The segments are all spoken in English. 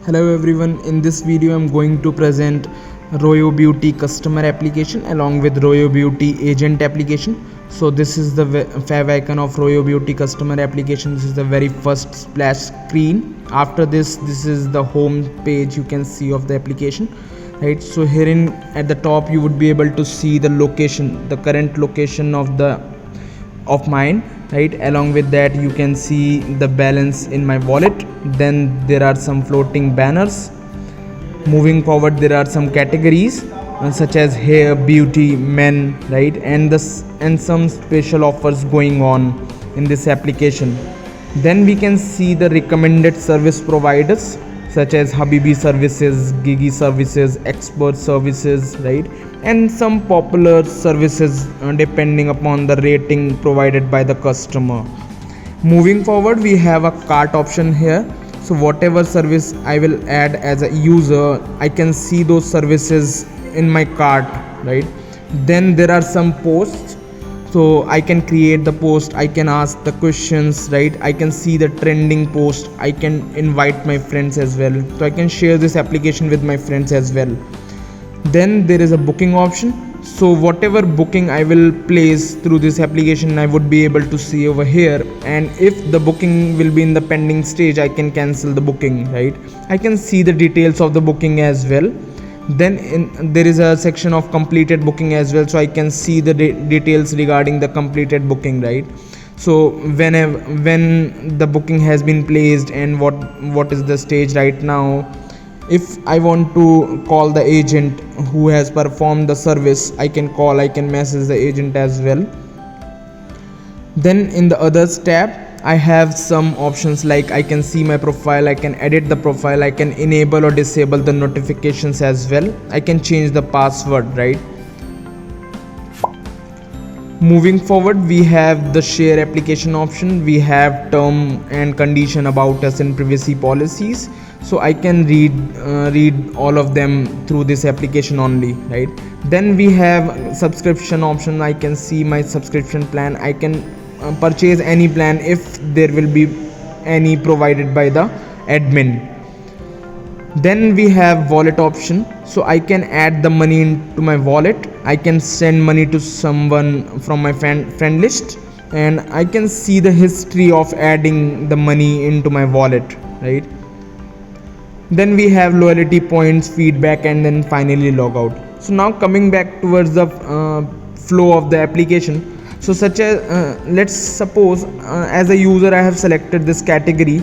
Hello everyone, in this video I'm going to present Royo Beauty customer application along with Royo Beauty agent application. So this is the fav icon of Royo Beauty customer application. This is the very first splash screen. After this is the home page you can see of the application, right? So herein at the top you would be able to see the location, the current location of mine, right? Along with that you can see the balance in my wallet. Then there are some floating banners. Moving forward, there are some categories such as hair, beauty, men, right? And some special offers going on in this application. Then we can see the recommended service providers such as Habibi services, Gigi services, expert services, right? And some popular services depending upon the rating provided by the customer. Moving forward, we have a cart option here. So whatever service I will add as a user, I can see those services in my cart, right? Then there are some posts, so I can create the post, I can ask the questions, right? I can see the trending post, I can invite my friends as well, so I can share this application with my friends as well. Then there is a booking option, so whatever booking I will place through this application I would be able to see over here, and if the booking will be in the pending stage I can cancel the booking, right? I can see the details of the booking as well. Then there is a section of completed booking as well, so I can see the details regarding the completed booking, right? So when the booking has been placed and what is the stage right now. If I want to call the agent who has performed the service, I can call, I can message the agent as well. Then in the others tab I have some options like I can see my profile, I can edit the profile, I can enable or disable the notifications as well, I can change the password, right? Moving forward, we have the share application option. We have term and condition, about us, and privacy policies, so I can read all of them through this application only, right? Then we have subscription option. I can see my subscription plan, I can purchase any plan if there will be any provided by the admin. Then we have wallet option, so I can add the money into my wallet, I can send money to someone from my friend list, and I can see the history of adding the money into my wallet, right? Then we have loyalty points, feedback, and then finally logout. So now coming back towards the flow of the application. So such as let's suppose as a user I have selected this category,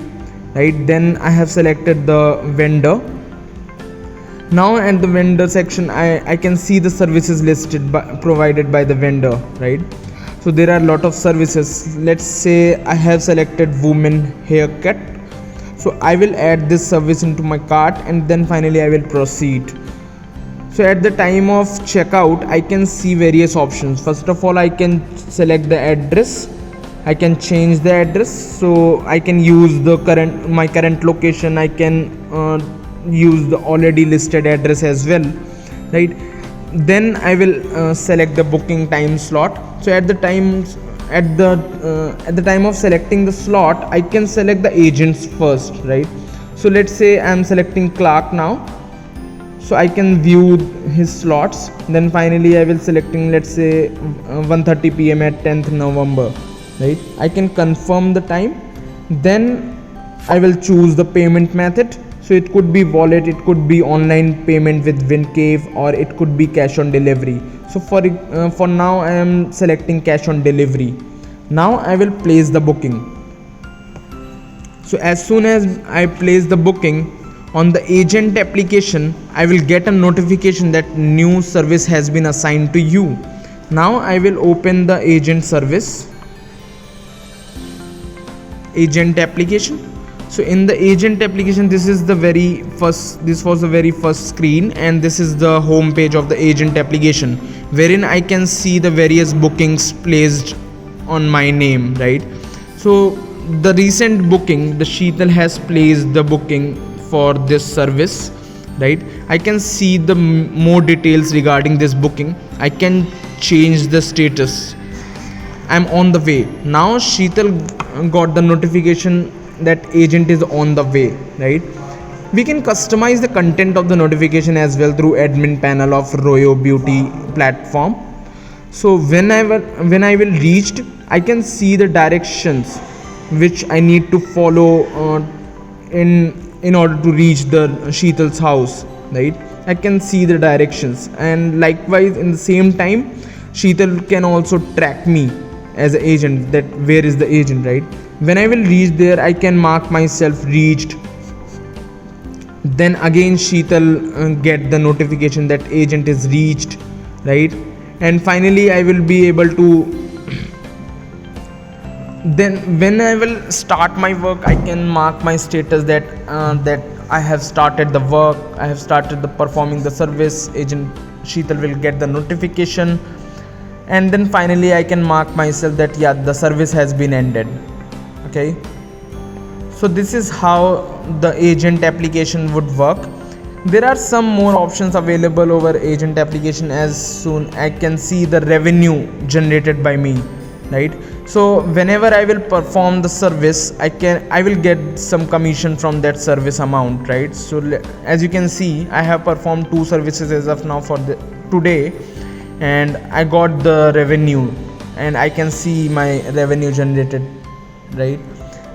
right? Then I have selected the vendor. Now at the vendor section I can see the services listed provided by the vendor, right? So there are a lot of services. Let's say I have selected women haircut, so I will add this service into my cart and then finally I will proceed. So at the time of checkout I can see various options. First of all, I can select the address, I can change the address, so I can use my current location, I can use the already listed address as well, right? Then I will select the booking time slot. So at the time of selecting the slot I can select the agents first, right? So let's say I'm selecting Clark now, so I can view his slots. Then finally I will selecting, let's say 1:30 p.m. at 10th November, right? I can confirm the time. Then I will choose the payment method, so it could be wallet, it could be online payment with Wincave, or it could be cash on delivery. So for now I am selecting cash on delivery. Now I will place the booking. So as soon as I place the booking on the agent application, I will get a notification that new service has been assigned to you. Now I will open the agent service, agent application. So in the agent application, this was the very first screen, and this is the home page of the agent application, wherein I can see the various bookings placed on my name, right? So the recent booking, the Sheetal has placed the booking for this service, right? I can see the more details regarding this booking. I can change the status. I'm on the way. Now Sheetal got the notification that agent is on the way, right? We can customize the content of the notification as well through admin panel of Royo Beauty platform. So when I will reached, I can see the directions which I need to follow in order to reach the Sheetal's house, right? I can see the directions, and likewise in the same time Sheetal can also track me as an agent, that where is the agent, right? When I will reach there, I can mark myself reached. Then again Sheetal get the notification that agent is reached, right? And finally I will be able to, then when I will start my work, I can mark my status that I have started the work, I have started the performing the service. Agent Sheetal will get the notification, and then finally I can mark myself that yeah, the service has been ended. Okay, so this is how the agent application would work. There are some more options available over agent application. As soon I can see the revenue generated by me, right? So whenever I will perform the service, I will get some commission from that service amount, right? So as you can see, I have performed 2 services as of now for the today, and I got the revenue, and I can see my revenue generated, right?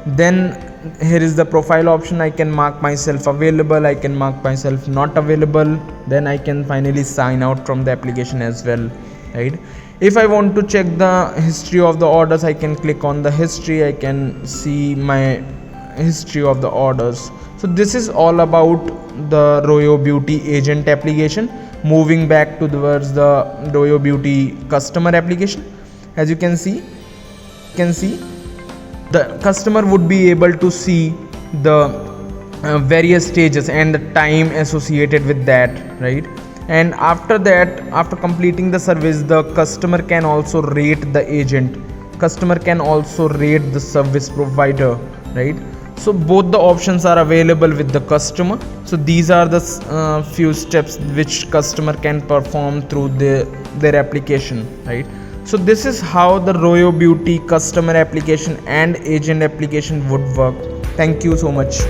Then here is the profile option. I can mark myself available, I can mark myself not available. Then I can finally sign out from the application as well, right? If I want to check the history of the orders, I can click on the history. I can see my history of the orders. So this is all about the Royo Beauty agent application. Moving back towards the Royo Beauty customer application, as you can see, the customer would be able to see the various stages and the time associated with that, right? And after that, after completing the service, the customer can also rate the agent, customer can also rate the service provider, right? So both the options are available with the customer. So these are the few steps which customer can perform through their application, right? So this is how the Royo Beauty customer application and agent application would work. Thank you so much.